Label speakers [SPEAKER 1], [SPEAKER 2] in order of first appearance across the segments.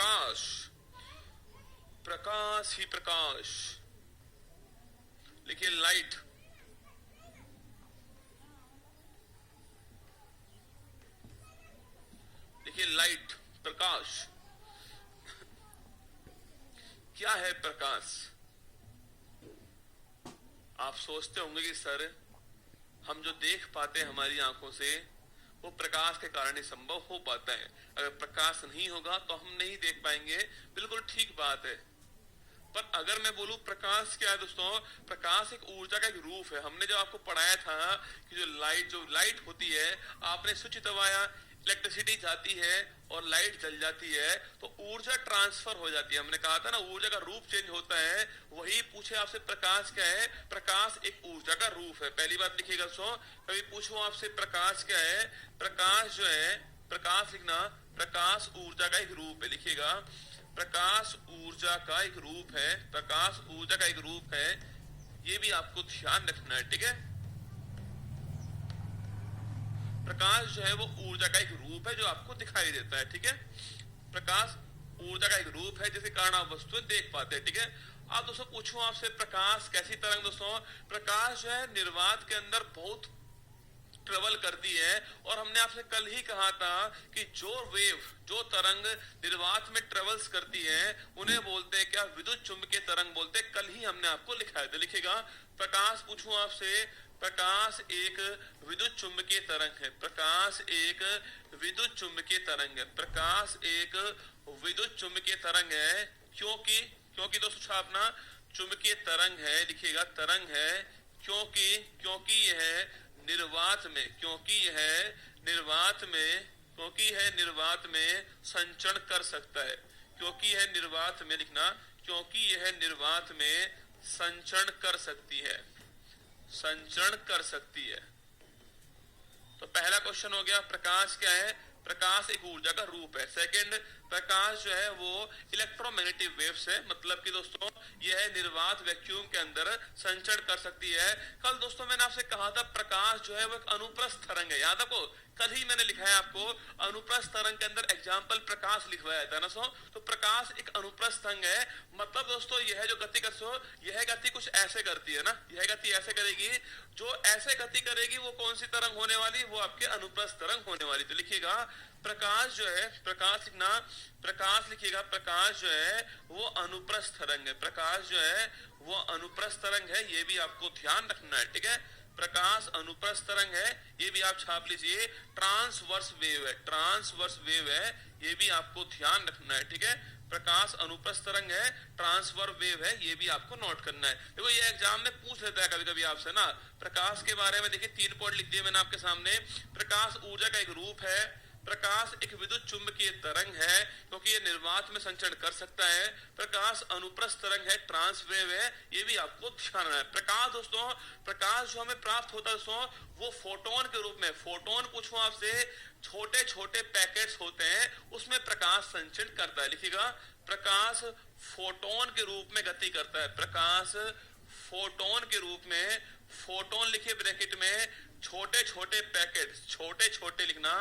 [SPEAKER 1] प्रकाश, प्रकाश ही प्रकाश। लिखिए लाइट, लिखिए लाइट, प्रकाश। क्या है प्रकाश? आप सोचते होंगे कि सर हम जो देख पाते हैं हमारी आंखों से वो प्रकाश के कारण ही संभव हो पाता है। अगर प्रकाश नहीं होगा तो हम नहीं देख पाएंगे, बिल्कुल ठीक बात है। पर अगर मैं बोलूं प्रकाश क्या है दोस्तों, प्रकाश एक ऊर्जा का एक रूप है। हमने जब आपको पढ़ाया था कि जो लाइट होती है, आपने स्विच दबाया, इलेक्ट्रिसिटी जाती है और लाइट जल जाती है तो ऊर्जा ट्रांसफर हो जाती है। हमने कहा था ना ऊर्जा का रूप चेंज होता है। वही पूछे आपसे प्रकाश क्या है, प्रकाश एक ऊर्जा का रूप है। पहली बात लिखिएगा दोस्तों, कभी पूछो आपसे प्रकाश क्या है, प्रकाश जो है, प्रकाश लिखना, प्रकाश ऊर्जा का एक रूप है। लिखिएगा प्रकाश ऊर्जा का एक रूप है, प्रकाश ऊर्जा का एक रूप है। ये भी आपको ध्यान रखना है, ठीक है। प्रकाश जो है वो ऊर्जा का एक रूप है जो आपको दिखाई देता है, ठीक है। प्रकाश ऊर्जा का एक रूप है जिसके कारण आप वस्तुएं देख पाते हैं, ठीक है। आप दोस्तों पूछूं आपसे प्रकाश कैसी तरंग, दोस्तों प्रकाश जो है निर्वात के अंदर बहुत ट्रेवल करती है। और हमने आपसे कल ही कहा था कि जो वेव, जो तरंग निर्वात में ट्रेवल्स करती है उन्हें बोलते हैं क्या, विद्युत चुंबकीय तरंग बोलते हैं। कल ही हमने आपको लिखाया था। लिखिएगा प्रकाश, पूछूं आपसे प्रकाश एक विद्युत चुंबकीय तरंग है, प्रकाश एक विद्युत चुंबकीय तरंग है, प्रकाश एक विद्युत चुंबकीय तरंग है। क्योंकि, क्योंकि दोस्तों छापना चुंबकीय तरंग है, लिखिएगा तरंग है, क्योंकि यह निर्वात में, क्योंकि यह निर्वात में, क्योंकि यह निर्वात में संचरण कर सकता है, क्योंकि यह निर्वात में, लिखना क्योंकि यह निर्वात में संचरण कर सकती है, संचरण कर सकती है। तो पहला क्वेश्चन हो गया प्रकाश क्या है, प्रकाश एक ऊर्जा का रूप है। सेकंड, प्रकाश जो है वो इलेक्ट्रोमैग्नेटिक वेव्स है, मतलब कि दोस्तों यह निर्वात वैक्यूम के अंदर संचरण कर सकती है। कल दोस्तों मैंने आपसे कहा था प्रकाश जो है वो एक अनुप्रस्थ तरंग है, याद आपको, कल ही मैंने लिखा है आपको अनुप्रस्थ तरंग के अंदर एग्जाम्पल प्रकाश लिखवाया था ना सो। तो प्रकाश एक अनुप्रस्थ तरंग है, मतलब दोस्तों यह जो गति कर सो, यह गति कुछ ऐसे करती है ना, यह गति ऐसे करेगी, जो ऐसे गति करेगी वो कौन सी तरंग होने वाली, वो आपके अनुप्रस्थ तरंग होने वाली। तो लिखिएगा प्रकाश जो है, प्रकाश लिखना, प्रकाश लिखिएगा प्रकाश जो है वो अनुप्रस्थ तरंग है, प्रकाश जो है वो अनुप्रस्थ तरंग है, ये भी आपको ध्यान रखना है, ठीक है। प्रकाश अनुप्रस्थ तरंग है, ये भी आप छाप लीजिए। ट्रांसवर्स वेव है, ट्रांसवर्स वेव है, ये भी आपको ध्यान रखना है, ठीक है। प्रकाश अनुप्रस्थ तरंग है, ट्रांसफर वेव है, ये भी आपको नोट करना है। देखो ये एग्जाम में पूछ लेता है कभी कभी आपसे ना प्रकाश के बारे में। देखिए 3 पॉइंट लिख दिए मैंने आपके सामने। प्रकाश ऊर्जा का एक रूप है, प्रकाश एक विद्युत चुंबकीय तरंग है क्योंकि ये निर्वात में संचरण कर सकता है, प्रकाश अनुप्रस्थ तरंग है, ट्रांसवेव है, ये भी आपको ध्यान रखना है। प्रकाश दोस्तों, प्रकाश जो हमें प्राप्त होता है दोस्तों वो फोटोन के रूप में, फोटोन पूछूं आपसे, छोटे छोटे पैकेट्स होते हैं उसमें प्रकाश संचरण करता है। लिखिएगा प्रकाश फोटोन के रूप में गति करता है, प्रकाश फोटोन के रूप में, फोटोन लिखिए ब्रैकेट में, छोटे छोटे पैकेट, छोटे छोटे लिखना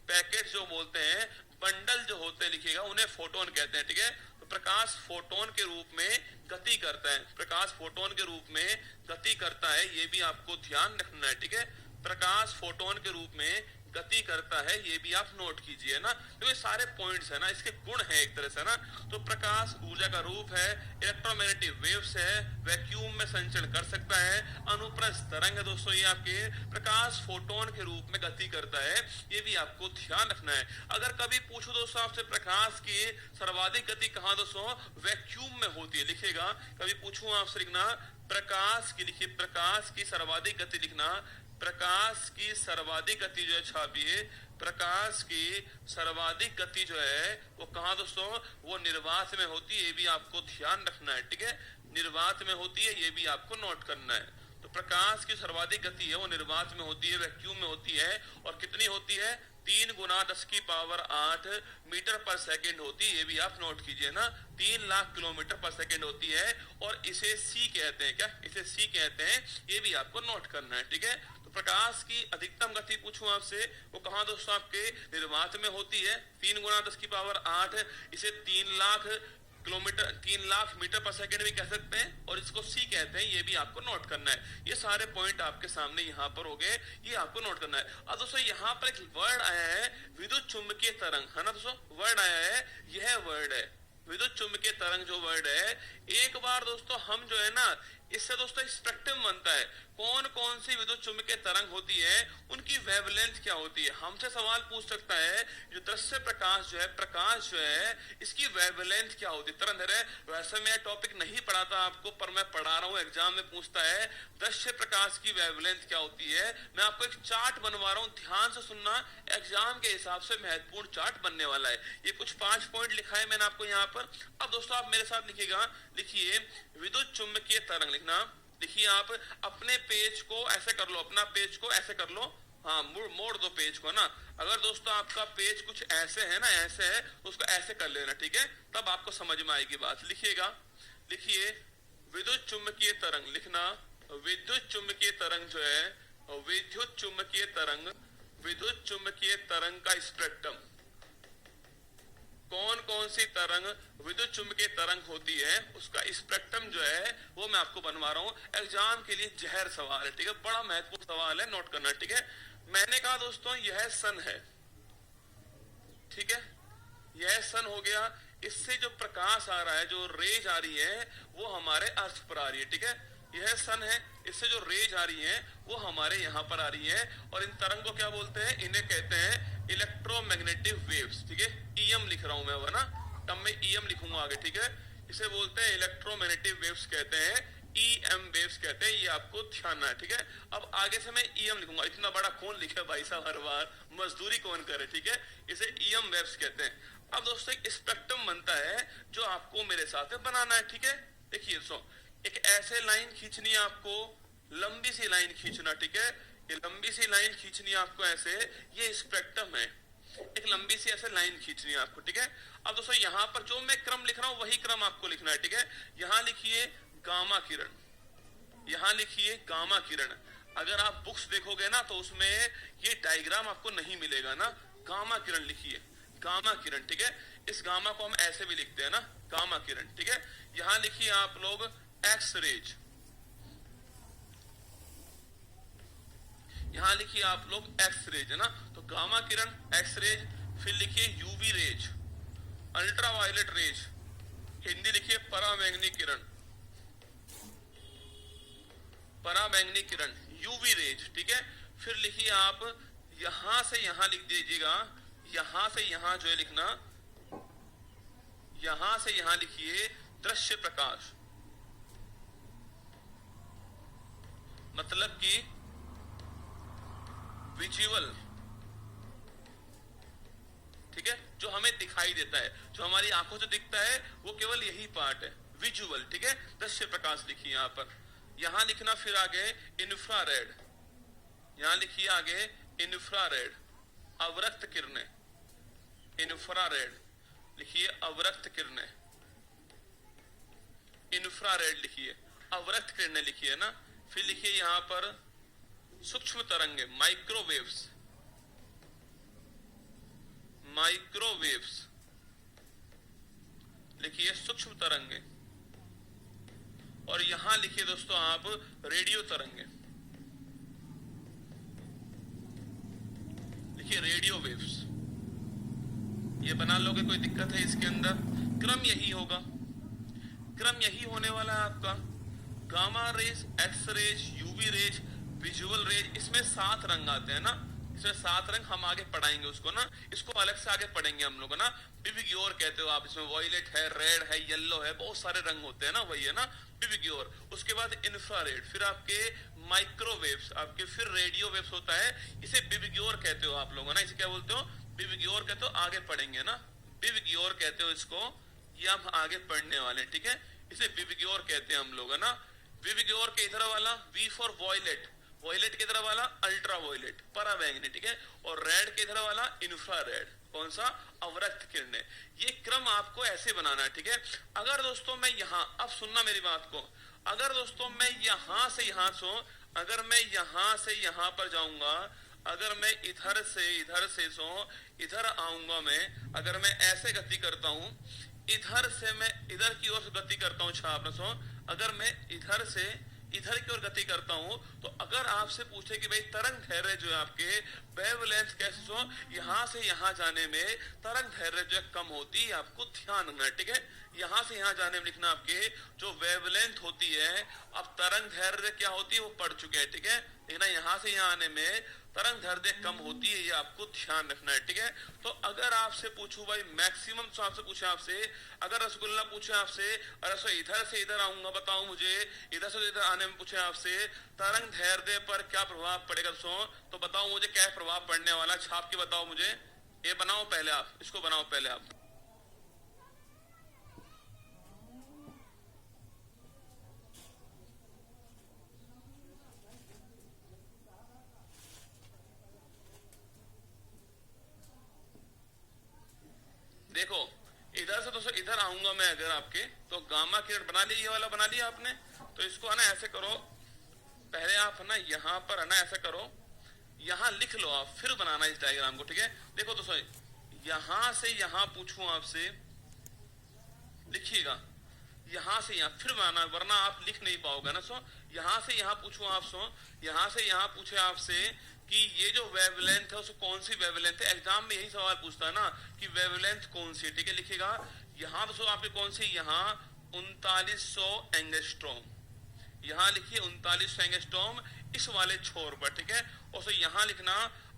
[SPEAKER 1] पैकेट जो बोलते हैं, बंडल जो होते हैं लिखिएगा उन्हें फोटोन कहते हैं, ठीक है। तो प्रकाश फोटोन के रूप में गति करता है, प्रकाश फोटोन के रूप में गति करता है, ये भी आपको ध्यान रखना है, ठीक है। प्रकाश फोटोन के रूप में गति करता है, ये भी आप नोट कीजिए ना। तो ये सारे पॉइंट्स है ना, इसके गुण है एक तरह से ना। तो प्रकाश ऊर्जा का रूप है, इलेक्ट्रोमैग्नेटिक वेव्स है, वैक्यूम में संचरण कर सकता है, अनुप्रस्थ तरंग है दोस्तों ये आपके, प्रकाश फोटोन के रूप में गति करता है, ये भी आपको ध्यान रखना है। अगर कभी पूछो दोस्तों आपसे प्रकाश की सर्वाधिक गति कहाँ दोस्तों, वैक्यूम में होती है। लिखिएगा कभी पूछूं आपसे लिखना प्रकाश की, लिखिए प्रकाश की सर्वाधिक गति लिखना, प्रकाश की सर्वाधिक गति जो है छापिए, प्रकाश की सर्वाधिक गति जो है वो कहाँ दोस्तों, वो निर्वात में होती है, ये भी आपको ध्यान रखना है, ठीक है। निर्वात में होती है, ये भी आपको नोट करना है। तो प्रकाश की सर्वाधिक गति है वो निर्वात में होती है, वैक्यूम में होती है, और कितनी होती है, 3 गुना 10 की पावर 8 मीटर पर सेकेंड होती है, ये भी आप नोट कीजिए ना, 3 लाख किलोमीटर पर सेकेंड होती है, और इसे सी कहते हैं, क्या इसे सी कहते हैं, ये भी आपको नोट करना है, ठीक है। तो प्रकाश की अधिकतम गति पूछूं आपसे, वो कहाँ दोस्तों आपके निर्वात में होती है, 3 गुना 10 की पावर 8, इसे 3 लाख किलोमीटर 3 लाख मीटर पर सेकंड भी कह सकते हैं, और इसको सी कहते हैं। ये भी आपको नोट करना है। ये सारे पॉइंट आपके सामने यहाँ पर हो गए, ये आपको नोट करना है। अब दोस्तों यहाँ पर एक वर्ड आया है विद्युत चुंबकीय तरंग, है ना दोस्तों, वर्ड आया है, यह वर्ड है विद्युत चुंबकीय तरंग। जो वर्ड है, एक बार दोस्तों हम जो है ना, इससे दोस्तों स्पेक्ट्रम बनता है, कौन कौन सी विद्युत चुंबकीय तरंग होती है, उनकी वेवलेंथ क्या होती है। हमसे सवाल पूछ सकता है जो दृश्य प्रकाश जो है, प्रकाश जो है, इसकी वेवलेंथ क्या होती है, तरंगदैर्घ्य है। वैसे मैं टॉपिक नहीं पढ़ाता आपको, पर मैं पढ़ा रहा हूँ, एग्जाम में पूछता है दृश्य प्रकाश की वेवलेंथ क्या होती है। मैं आपको एक चार्ट बनवा रहा हूँ, ध्यान से सुनना, एग्जाम के हिसाब से महत्वपूर्ण चार्ट बनने वाला है। ये कुछ 5 पॉइंट लिखा है मैंने आपको यहाँ पर। अब दोस्तों आप मेरे साथ लिखिएगा, लिखिए विद्युत चुंबकीय तरंग लिखना। देखिए आप अपने पेज को ऐसे कर लो, अपना पेज को ऐसे कर लो, हाँ मोड़ दो पेज को ना। अगर दोस्तों आपका पेज कुछ ऐसे है ना, ऐसे है, तो उसको ऐसे कर लेना, ठीक है, तब आपको समझ में आएगी बात। लिखिएगा, लिखिए विद्युत चुंबकीय तरंग लिखना। विद्युत चुंबकीय तरंग जो है, विद्युत चुंबकीय तरंग, विद्युत चुंबकीय तरंग का स्पेक्ट्रम, कौन कौन सी तरंग विद्युत चुंबकीय तरंग होती है, उसका स्पेक्ट्रम जो है वो मैं आपको बनवा रहा हूं। एग्जाम के लिए जहर सवाल है, ठीक है, बड़ा महत्वपूर्ण सवाल है, नोट करना, ठीक है। मैंने कहा दोस्तों यह सन है, ठीक है, यह सन हो गया। इससे जो प्रकाश आ रहा है, जो रेज आ रही है, वो हमारे अर्थ पर आ रही है, ठीक है, यह सन है। इससे जो रेज आ रही है वो हमारे यहाँ पर आ रही है, और इन तरंग को क्या बोलते हैं, इन्हें कहते हैं इलेक्ट्रोमैग्नेटिक वेव्स, ठीक है, ईएम लिख रहा हूं मैं, वो ना, तब मैं ईएम लिखूंगा आगे, ठीक है। इसे बोलते हैं इलेक्ट्रोमैग्नेटिक वेव्स कहते हैं, ईएम वेव्स कहते हैं, ये आपको ध्यान है, ठीक है। अब आगे से मैं ईएम लिखूंगा, इतना बड़ा कौन लिखे भाई साहब, हर बार मजदूरी कौन करे, ठीक है, इसे ईएम वेव्स कहते हैं। अब दोस्तों एक स्पेक्ट्रम बनता है जो आपको मेरे साथ बनाना है, ठीक है। देखिए दोस्तों, एक ऐसे लाइन खींचनी है आपको, लंबी सी लाइन खींचना, ठीक है, ये लंबी सी लाइन खींचनी है आपको ऐसे, ये स्पेक्ट्रम है, एक लंबी सी ऐसे लाइन खींचनी है आपको, ठीक है। अब दोस्तों यहाँ पर जो मैं क्रम लिख रहा हूँ वही क्रम आपको लिखना है, ठीक है। यहाँ लिखिए गामा किरण, यहाँ लिखिए गामा किरण। अगर आप बुक्स देखोगे ना तो उसमें ये डायग्राम आपको नहीं मिलेगा ना, गामा किरण लिखिए, गामा किरण, ठीक है। इस गामा को हम ऐसे भी लिखते हैं ना, गामा किरण, ठीक है। यहाँ लिखिए आप लोग एक्स रेज, यहाँ लिखिए आप लोग एक्स रेज, है ना, तो गामा किरण, एक्स रेज, फिर लिखिए UV rays, ultraviolet rays, Hindi लिखिए पराबैंगनी किरण, पराबैंगनी किरण, यूवी रेज, ठीक है। फिर लिखिए आप यहां से यहां लिख दीजिएगा, यहां से यहां जो है लिखना, यहां से यहां लिखिए दृश्य प्रकाश, मतलब कि विजुअल, ठीक है, जो हमें दिखाई देता है, जो हमारी आंखों से दिखता है, वो केवल यही पार्ट है, विजुअल, ठीक है, दृश्य प्रकाश लिखिए यहाँ पर। यहां लिखना फिर आगे इंफ्रारेड, यहां लिखिए आगे इंफ्रारेड, अवरक्त किरणें, इंफ्रारेड लिखिए, अवरक्त किरणें, इंफ्रारेड लिखिए, अवरक्त किरणें लिखिए ना। फिर लिखिए यहां पर सूक्ष्म तरंगे, माइक्रोवेव्स, माइक्रोवेव्स लिखिए, सूक्ष्म तरंगे, और यहां लिखिए दोस्तों आप रेडियो तरंगे, लिखिए रेडियो वेव्स। ये बना लोगे, कोई दिक्कत है इसके अंदर? क्रम यही होगा, क्रम यही होने वाला है आपका, gamma rays, x rays, UV rays, visual rays. इसमें 7 रंग आते हैं ना, इसमें 7 रंग हम आगे पढ़ाएंगे उसको ना, इसको अलग से आगे पढ़ेंगे हम लोग ना। विविग्योर कहते हो आप, इसमें वॉयलेट है, रेड है, येलो है, बहुत सारे रंग होते हैं ना, वही है ना विविग्योर। उसके बाद इंफ्रारेड, फिर आपके माइक्रोवेव्स, आपके फिर रेडियो वेव्स होता है, इसे विविग्योर कहते हो आप लोग ना, इसे क्या बोलते हो, विविग्योर कहते हो, आगे पढ़ेंगे ना, विविग्योर कहते हो इसको, ये हम आगे पढ़ने वाले, ठीक है। इसे विविग्योर कहते हैं हम लोग, है ना। विविग्योर के इधर वाला वी फॉर वॉयलेट, वॉयलेट के इधर वाला अल्ट्रा वॉयलेट, पराबैंगनी, ठीक है, और रेड के इधर वाला इंफ्रारेड, कौन सा, अवरक्त किरणें। ये क्रम आपको ऐसे बनाना है, ठीक है। अगर दोस्तों मैं यहाँ, अब सुनना मेरी बात को, अगर दोस्तों मैं यहां से अगर मैं यहां से यहां पर जाऊंगा, अगर मैं इधर से इधर आऊंगा, मैं अगर मैं ऐसे गति करता हूं, इधर से मैं इधर की ओर गति करता हूं छाप सो, अगर मैं इधर से इधर की ओर गति करता हूं, तो अगर आपसे पूछे कि भाई तरंग धैर्य जो है आपके वेवलेंथ कैसे सो, यहां से यहां जाने में तरंग धैर्य जो है कम होती है, आपको ध्यान रखना है, ठीक है। यहां से यहां जाने में लिखना आपके जो वेवलेंथ होती है, अब तरंग धैर्य क्या होती है वो पढ़ चुके हैं, ठीक है। लेकिन यहां से यहां आने में तरंग धैर्य कम होती है, ये आपको ध्यान रखना है, ठीक है। तो अगर आपसे पूछूं भाई मैक्सिमम, तो आपसे पूछे आपसे, अगर रसगुल्ला पूछे आपसे, अरे इधर से इधर आऊंगा, बताओ मुझे इधर से इधर आने में पूछे आपसे तरंग धैर्य पर क्या प्रभाव पड़ेगा तो बताओ मुझे क्या प्रभाव पड़ने वाला, छाप के बताओ मुझे। ये बनाओ पहले आप, इसको बनाओ पहले आप। देखो इधर से दोस्तों इधर आऊंगा मैं अगर आपके, तो गामा किरण बना ली, ये वाला बना लिया आपने। तो इसको है ना ऐसे करो, पहले आप है ना यहाँ पर है ना ऐसा करो, यहाँ लिख लो आप, फिर बनाना इस डायग्राम को, ठीक है। देखो दोस्तों यहां से यहां पूछूं आपसे, लिखिएगा, यहां से यहां फिर बनाना, वरना आप लिख नहीं पाओगे ना। यहां से यहां पूछूं आप यहां से यहां पूछे आपसे कि ये जो वेवलेंथ है उसको कौन सी वेवलेंथ है, एग्जाम में यही सवाल पूछता है ना कि वेवलेंथ कौन सी है, ठीक है। लिखिएगा यहाँ दोस्तों आपके कौन सी, यहाँ 3900 एंगस्ट्रॉम, यहाँ लिखिए 3900 एंगस्ट्रॉम इस वाले छोर पर, ठीक है। और यहाँ लिखना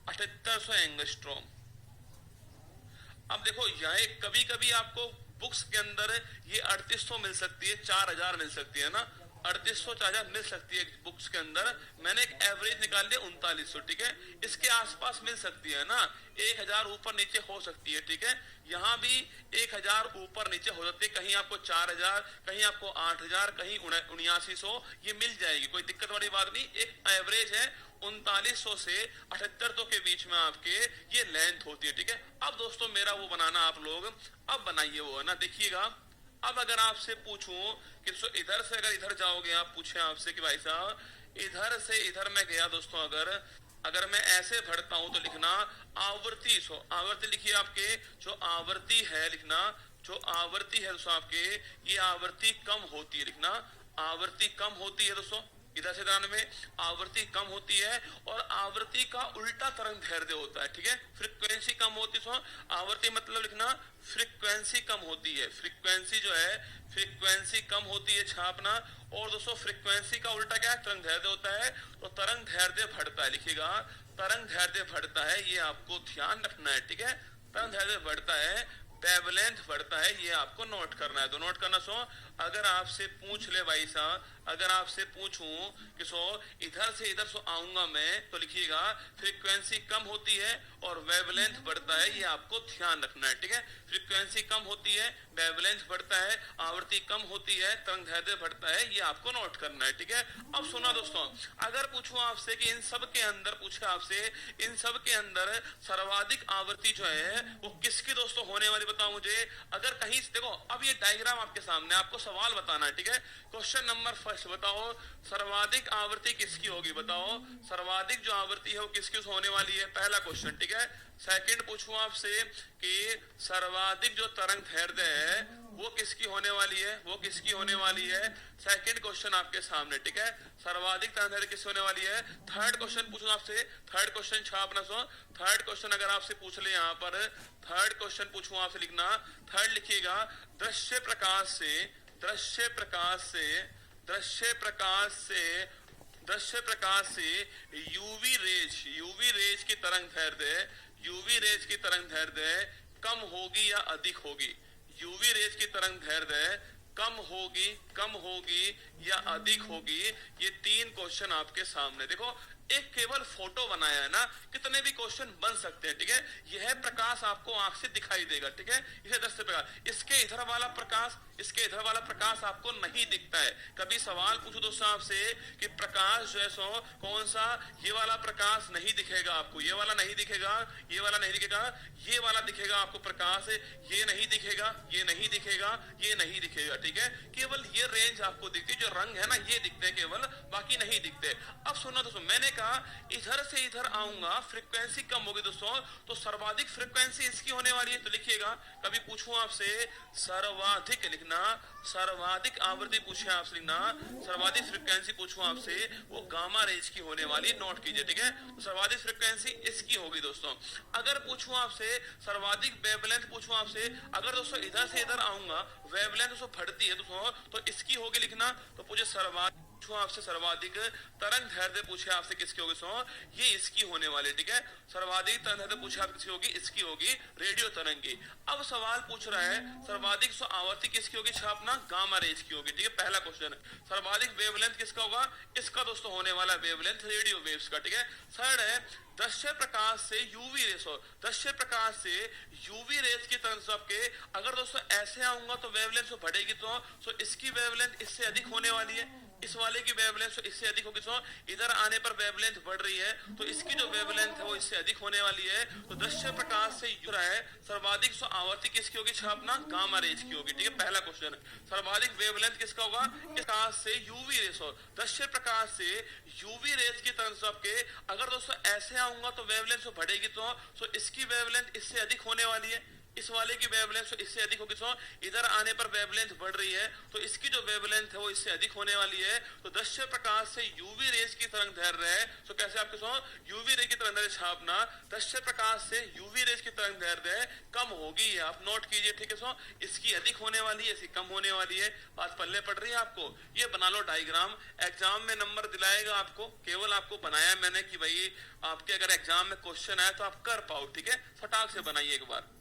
[SPEAKER 1] 7800 एंगस्ट्रॉम। अब देखो यहाँ कभी कभी आपको बुक्स के अंदर ये 3800 मिल सकती है, 4000 मिल सकती है ना, 3800 4000 मिल सकती है बुक्स के अंदर। मैंने एक एवरेज निकाल लिया 3900, ठीक है। इसके आसपास मिल सकती है ना, 1000 ऊपर नीचे हो सकती है, ठीक है। यहाँ भी 1000 ऊपर नीचे हो सकती है, कहीं आपको 4000, कहीं आपको 8000, कहीं 7900, ये मिल जाएगी, कोई दिक्कत वाली बात नहीं। एक एवरेज है 3900 से 7800 के बीच में आपके ये लेंथ होती है, ठीक है। अब दोस्तों मेरा वो बनाना आप लोग अब बनाइए वो है ना, देखिएगा। अब अगर आपसे पूछूं कि इधर से अगर इधर जाओगे, आप पूछे आपसे कि भाई साहब इधर से इधर मैं गया दोस्तों, अगर मैं ऐसे बढ़ता हूं तो लिखना आवृत्ति, आवृत्ति लिखिए आपके, जो आवृत्ति है लिखना, जो आवृत्ति है दोस्तों आपके, ये आवृत्ति कम होती है, लिखना आवृत्ति कम होती है दोस्तों, इधर से दान में आवृत्ति कम होती है, और आवृत्ति का उल्टा तरंग धैर्य होता है, ठीक है। फ्रीक्वेंसी कम होती है, आवृत्ति मतलब लिखना फ्रीक्वेंसी कम होती है, फ्रीक्वेंसी जो है फ्रीक्वेंसी कम होती है छापना। और दोस्तों फ्रीक्वेंसी का उल्टा क्या है, तरंग धैर्य होता है, तो तरंग धैर्य बढ़ता है, लिखिएगा तरंग धैर्य बढ़ता है, ये आपको ध्यान रखना है, ठीक है। तरंग धैर्य बढ़ता है, वेवलेंथ बढ़ता है, ये आपको नोट करना है, तो नोट करना। अगर आपसे पूछ ले भाई साहब, अगर आपसे पूछूं कि इधर से इधर आऊंगा मैं, तो लिखिएगा फ्रीक्वेंसी कम होती है और वेवलेंथ बढ़ता है, ये आपको ध्यान रखना है, ठीक है। फ्रीक्वेंसी कम होती है, वेवलेंथ बढ़ता है, आवृत्ति कम होती है, तरंग दैर्ध्य बढ़ता है, ये आपको नोट करना है, ठीक है। अब सुना दोस्तों, अगर पूछूं आपसे कि इन सब के अंदर, पूछे आपसे इन सब के अंदर सर्वाधिक आवृत्ति जो है वो किसकी दोस्तों होने वाली, बताओ मुझे। अगर कहीं देखो, अब ये डायग्राम आपके सामने, आपको सवाल बताना है, ठीक है। क्वेश्चन नंबर फर्स्ट, बताओ सर्वाधिक आवृत्ति किसकी होगी, बताओ सर्वाधिक जो आवृत्ति है वो किसकी होने वाली है, पहला क्वेश्चन, ठीक है। सेकंड पूछूं आपसे कि सर्वाधिक जो तरंग दैर्ध्य है वो किसकी होने वाली है, वो किसकी होने वाली है, सेकंड क्वेश्चन आपके सामने, ठीक है। सर्वाधिक तरंग दैर्ध्य किसकी होने वाली है। थर्ड क्वेश्चन पूछूं आपसे, थर्ड क्वेश्चन छापना, थर्ड क्वेश्चन अगर आपसे पूछ ले, यहाँ पर थर्ड क्वेश्चन पूछूं आपसे, लिखना थर्ड लिखिएगा, दृश्य प्रकाश से, दृश्य प्रकाश से, दृश्य प्रकाश से, दृश्य प्रकाश से यूवी रेज, यूवी रेज की तरंग दैर्ध्य, यूवी रेज की तरंग दैर्ध्य कम होगी या अधिक होगी, यूवी रेज की तरंग दैर्ध्य कम होगी, कम होगी या अधिक होगी। ये तीन क्वेश्चन आपके सामने, देखो एक केवल फोटो बनाया है ना, कितने भी क्वेश्चन बन सकते हैं, ठीक है। यह प्रकाश आपको आंख से दिखाई देगा, ठीक है, इसे दृश्य प्रकाश। इसके इधर वाला प्रकाश, इसके इधर वाला प्रकाश आपको नहीं दिखता है। कभी सवाल पूछो दोस्तों आपसे कि प्रकाश जो है सो कौन सा, ये वाला प्रकाश नहीं दिखेगा आपको, ये वाला नहीं दिखेगा, ये वाला नहीं दिखेगा, ये वाला दिखेगा आपको प्रकाश, ये नहीं दिखेगा, ये नहीं दिखेगा, ये नहीं दिखेगा, ठीक है। केवल ये रेंज आपको दिखती है, जो रंग है ना ये दिखते हैं केवल, बाकी नहीं दिखते। अब सुनो दोस्तों, मैंने कहा इधर से इधर आऊंगा फ्रीक्वेंसी कम होगी दोस्तों, तो सर्वाधिक फ्रीक्वेंसी इसकी होने वाली है। तो लिखिएगा, कभी पूछूं आपसे सर्वाधिक लिखना, सर्वाधिक आवृत्ति पूछे आपसे लिखना, सर्वाधिक फ्रीक्वेंसी पूछूं आपसे, वो गामा रेंज की होने वाली, नोट कीजिए, ठीक है। तो सर्वाधिक फ्रीक्वेंसी इसकी होगी दोस्तों। अगर पूछूं आपसे सर्वाधिक वेवलेंथ पूछूं आपसे, अगर दोस्तों इधर से इधर आऊंगा, वेवलेंथ दोस्तों बढ़ती है दोस्तों, तो इसकी होगी लिखना। तो पूछे सर्वाधिक आपसे सर्वाधिक तरंग दैर्ध्य पूछे आपसे किसकी होगी सो, ये इसकी होने वाली, ठीक है। सर्वाधिक तरंग दैर्ध्य पूछे आप किसकी होगी, इसकी होगी, रेडियो तरंग की। अब सवाल पूछ रहा है सर्वाधिक सो आवर्ती किसकी होगी, छापना गामा रेज की होगी, ठीक है, पहला क्वेश्चन। सर्वाधिक वेवलेंथ किसका होगा, इसका दोस्तों होने वाला वेवलेंथ रेडियो वेव्स का, ठीक है। थर्ड है दृश्य प्रकाश से यूवी रेस, दृश्य प्रकाश से यूवी रेस की तरफ आपके, अगर दोस्तों ऐसे आऊंगा तो वेवलेंथ बढ़ेगी, तो इसकी वेवलेंथ इससे अधिक होने वाली है, इस वाले की वेवलेंथ इससे अधिक होगी। तो इधर आने पर वेवलेंथ बढ़ रही है, तो इसकी जो वेवलेंथ है वो इससे अधिक होने वाली है। तो दृश्य प्रकाश से जुड़ा है सर्वाधिक सो आवर्ती किसकी होगी, छापना गामा रेज की होगी, ठीक है, पहला क्वेश्चन। सर्वाधिक वेवलेंथ किसका होगा, प्रकाश से यूवी रेस, दृश्य प्रकाश से यूवी रेस की तरफ आपके, अगर दोस्तों ऐसे आऊंगा तो वेवलेंथ बढ़ेगी, तो इसकी वेवलेंथ इससे अधिक होने वाली है, इस वाले की वेवलेंथ इससे अधिक होगी। सो इधर आने पर वेवलेंथ बढ़ रही है, तो इसकी जो वेवलेंथ है वो इससे अधिक होने वाली है। तो दृश्य प्रकाश से यूवी रेस की तरंग दैर्ध्य है, तो कैसे आपके सो यूवी रे की तरंग दैर्ध्य छापना, दृश्य प्रकाश से यूवी रेस की तरंग दैर्ध्य कम होगी, आप नोट कीजिए, ठीक है। सो इसकी अधिक होने वाली है, इसकी कम होने वाली है, बात पल्ले पड़ रही है आपको। ये बना लो डायग्राम, एग्जाम में नंबर दिलाएगा आपको, केवल आपको बनाया मैंने कि भाई आपके अगर एग्जाम में क्वेश्चन आए तो आप कर पाओ, ठीक है। फटाक से बनाइए एक बार।